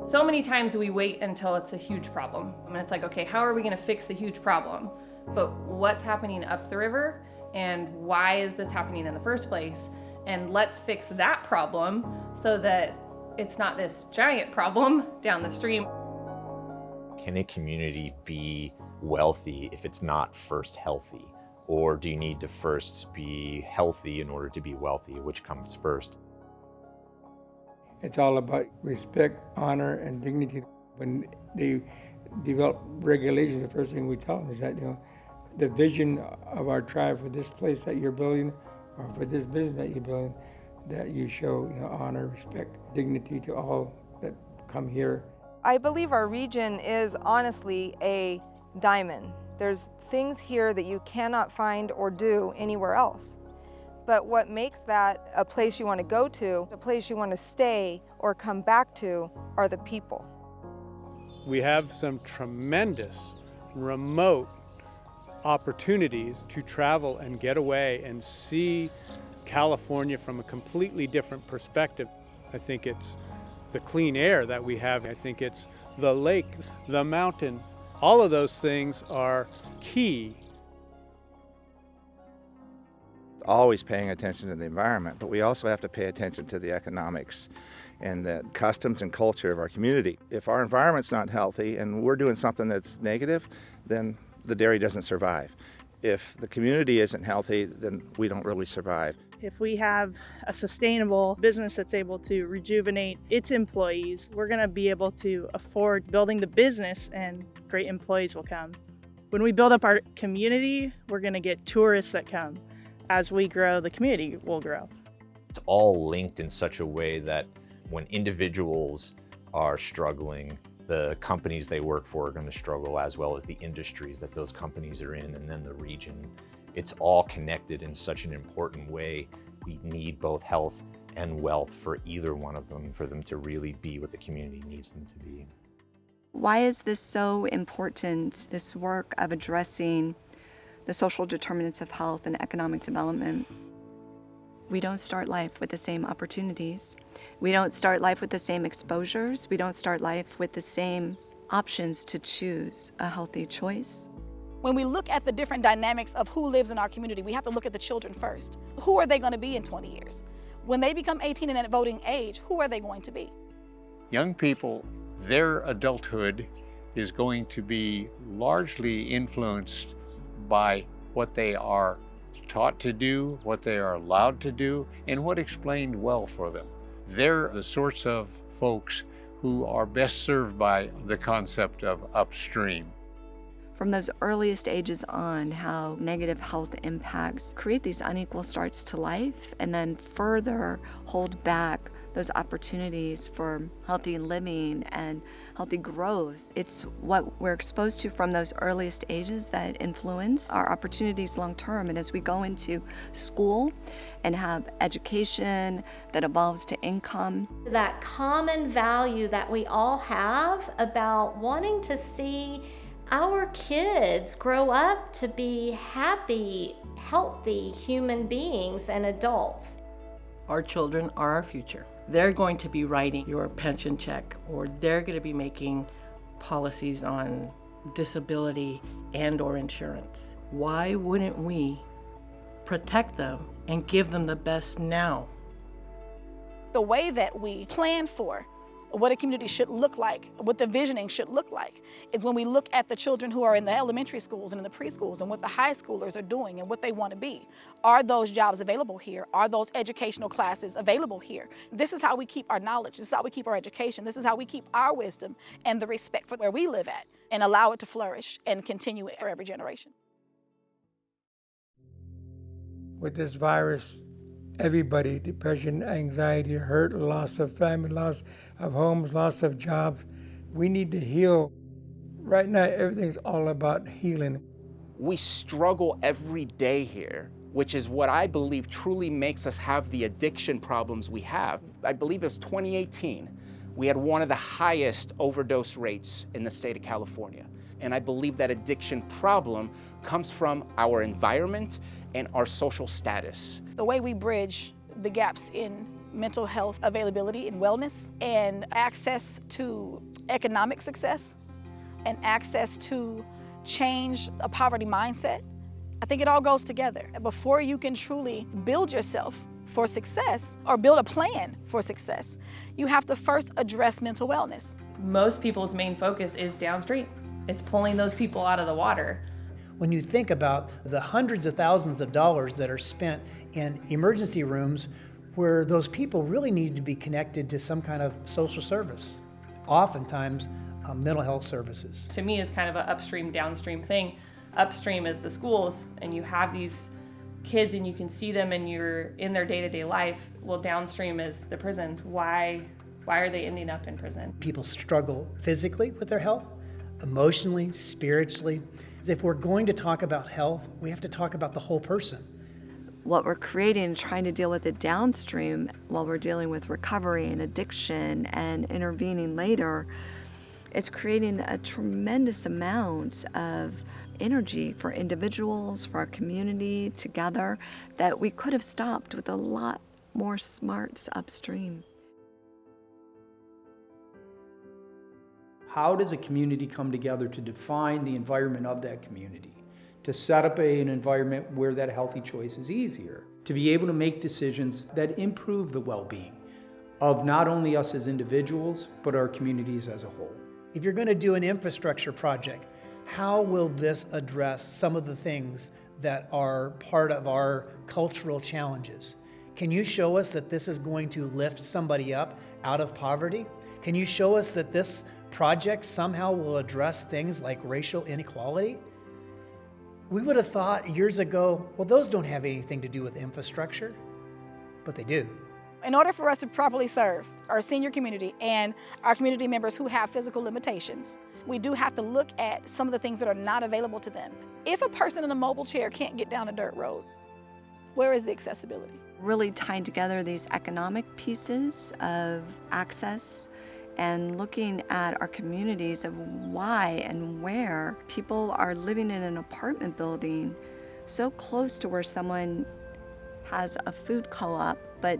So many times we wait until it's a huge problem. And it's like, okay, how are we gonna fix the huge problem? But what's happening up the river and why is this happening in the first place? And let's fix that problem so that it's not this giant problem down the stream. Can a community be wealthy if it's not first healthy? Or do you need to first be healthy in order to be wealthy? Which comes first? It's all about respect, honor, and dignity. When they develop regulations, the first thing we tell them is that, the vision of our tribe for this place that you're building, or for this business that you're building, that you show, honor, respect, dignity to all that come here. I believe our region is honestly a diamond. There's things here that you cannot find or do anywhere else. But what makes that a place you want to go to, a place you want to stay or come back to, are the people. We have some tremendous remote opportunities to travel and get away and see California from a completely different perspective. I think it's the clean air that we have. I think it's the lake, the mountain. All of those things are key. Always paying attention to the environment, but we also have to pay attention to the economics and the customs and culture of our community. If our environment's not healthy and we're doing something that's negative, then the dairy doesn't survive. If the community isn't healthy, then we don't really survive. If we have a sustainable business that's able to rejuvenate its employees, we're going to be able to afford building the business and great employees will come. When we build up our community, we're going to get tourists that come. As we grow, the community will grow. It's all linked in such a way that when individuals are struggling, the companies they work for are going to struggle, as well as the industries that those companies are in, and then the region. It's all connected in such an important way. We need both health and wealth for either one of them, for them to really be what the community needs them to be. Why is this so important, this work of addressing the social determinants of health and economic development? We don't start life with the same opportunities. We don't start life with the same exposures. We don't start life with the same options to choose a healthy choice. When we look at the different dynamics of who lives in our community, we have to look at the children first. Who are they going to be in 20 years? When they become 18 and at voting age, who are they going to be? Young people, their adulthood is going to be largely influenced by what they are taught to do, what they are allowed to do, and what explained well for them. They're the sorts of folks who are best served by the concept of upstream. From those earliest ages on, how negative health impacts create these unequal starts to life and then further hold back those opportunities for healthy living and healthy growth. It's what we're exposed to from those earliest ages that influence our opportunities long term. And as we go into school and have education that evolves to income. That common value that we all have about wanting to see our kids grow up to be happy, healthy human beings and adults. Our children are our future. They're going to be writing your pension check, or they're going to be making policies on disability and or insurance. Why wouldn't we protect them and give them the best now? The way that we plan for what a community should look like, what the visioning should look like, is when we look at the children who are in the elementary schools and in the preschools and what the high schoolers are doing and what they want to be. Are those jobs available here? Are those educational classes available here? This is how we keep our knowledge. This is how we keep our education. This is how we keep our wisdom and the respect for where we live at and allow it to flourish and continue it for every generation. With this virus, everybody, depression, anxiety, hurt, loss of family, loss of homes, loss of jobs. We need to heal. Right now, everything's all about healing. We struggle every day here, which is what I believe truly makes us have the addiction problems we have. I believe it was 2018. We had one of the highest overdose rates in the state of California. And I believe that addiction problem comes from our environment and our social status. The way we bridge the gaps in mental health availability and wellness and access to economic success and access to change a poverty mindset. I think it all goes together. Before you can truly build yourself for success or build a plan for success, you have to first address mental wellness. Most people's main focus is downstream. It's pulling those people out of the water. When you think about the hundreds of thousands of dollars that are spent in emergency rooms where those people really need to be connected to some kind of social service, oftentimes mental health services. To me, it's kind of an upstream, downstream thing. Upstream is the schools, and you have these kids and you can see them and you're in their day-to-day life. Well, downstream is the prisons. Why are they ending up in prison? People struggle physically with their health, emotionally, spiritually. If we're going to talk about health, we have to talk about the whole person. What we're creating and trying to deal with it downstream while we're dealing with recovery and addiction and intervening later, it's creating a tremendous amount of energy for individuals, for our community together that we could have stopped with a lot more smarts upstream. How does a community come together to define the environment of that community? To set up an environment where that healthy choice is easier, to be able to make decisions that improve the well-being of not only us as individuals, but our communities as a whole. If you're going to do an infrastructure project, how will this address some of the things that are part of our cultural challenges? Can you show us that this is going to lift somebody up out of poverty? Can you show us that this project somehow will address things like racial inequality? We would have thought years ago, well, those don't have anything to do with infrastructure, but they do. In order for us to properly serve our senior community and our community members who have physical limitations, we do have to look at some of the things that are not available to them. If a person in a mobile chair can't get down a dirt road, where is the accessibility? Really tying together these economic pieces of access and looking at our communities of why and where people are living in an apartment building so close to where someone has a food co-op, but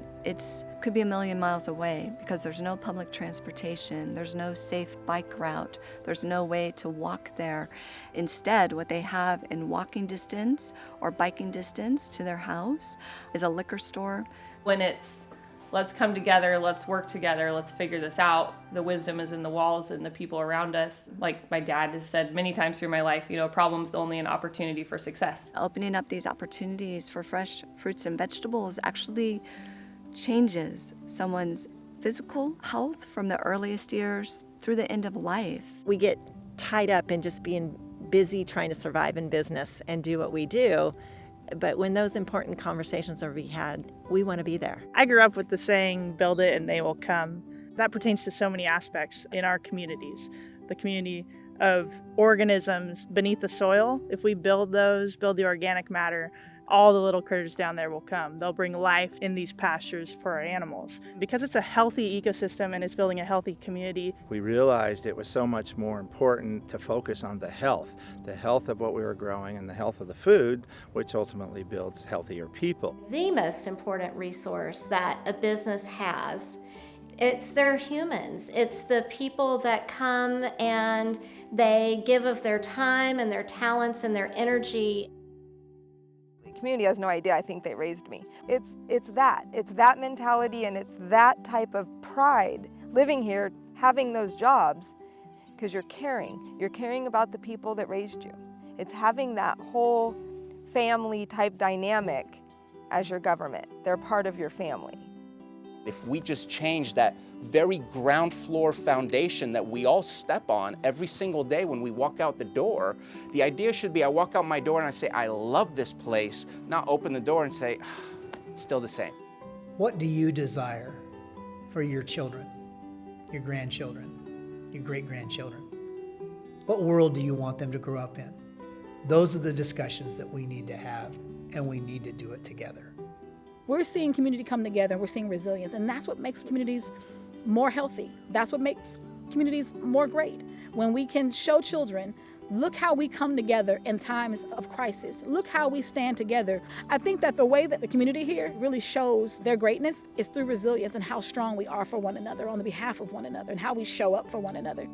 could be a million miles away because there's no public transportation, there's no safe bike route, there's no way to walk there. Instead, what they have in walking distance or biking distance to their house is a liquor store. When it's let's come together, let's work together, let's figure this out. The wisdom is in the walls and the people around us. Like my dad has said many times through my life, a problem's only an opportunity for success. Opening up these opportunities for fresh fruits and vegetables actually changes someone's physical health from the earliest years through the end of life. We get tied up in just being busy trying to survive in business and do what we do. But when those important conversations are being had, we want to be there. I grew up with the saying, build it and they will come. That pertains to so many aspects in our communities. The community of organisms beneath the soil, if we build those, build the organic matter, all the little critters down there will come. They'll bring life in these pastures for our animals. Because it's a healthy ecosystem and it's building a healthy community. We realized it was so much more important to focus on the health of what we were growing and the health of the food, which ultimately builds healthier people. The most important resource that a business has, it's their humans. It's the people that come and they give of their time and their talents and their energy. Community has no idea. I think they raised me. It's that mentality, and it's that type of pride living here, having those jobs, because you're caring about the people that raised you. It's having that whole family type dynamic as your government. They're part of your family. If we just change that very ground floor foundation that we all step on every single day when we walk out the door, the idea should be I walk out my door and I say, I love this place, not open the door and say, it's still the same. What do you desire for your children, your grandchildren, your great-grandchildren? What world do you want them to grow up in? Those are the discussions that we need to have, and we need to do it together. We're seeing community come together, we're seeing resilience, and that's what makes communities more healthy. That's what makes communities more great. When we can show children Look how we come together in times of crisis. Look how we stand together. I think that the way that the community here really shows their greatness is through resilience and how strong we are for one another on the behalf of one another and how we show up for one another.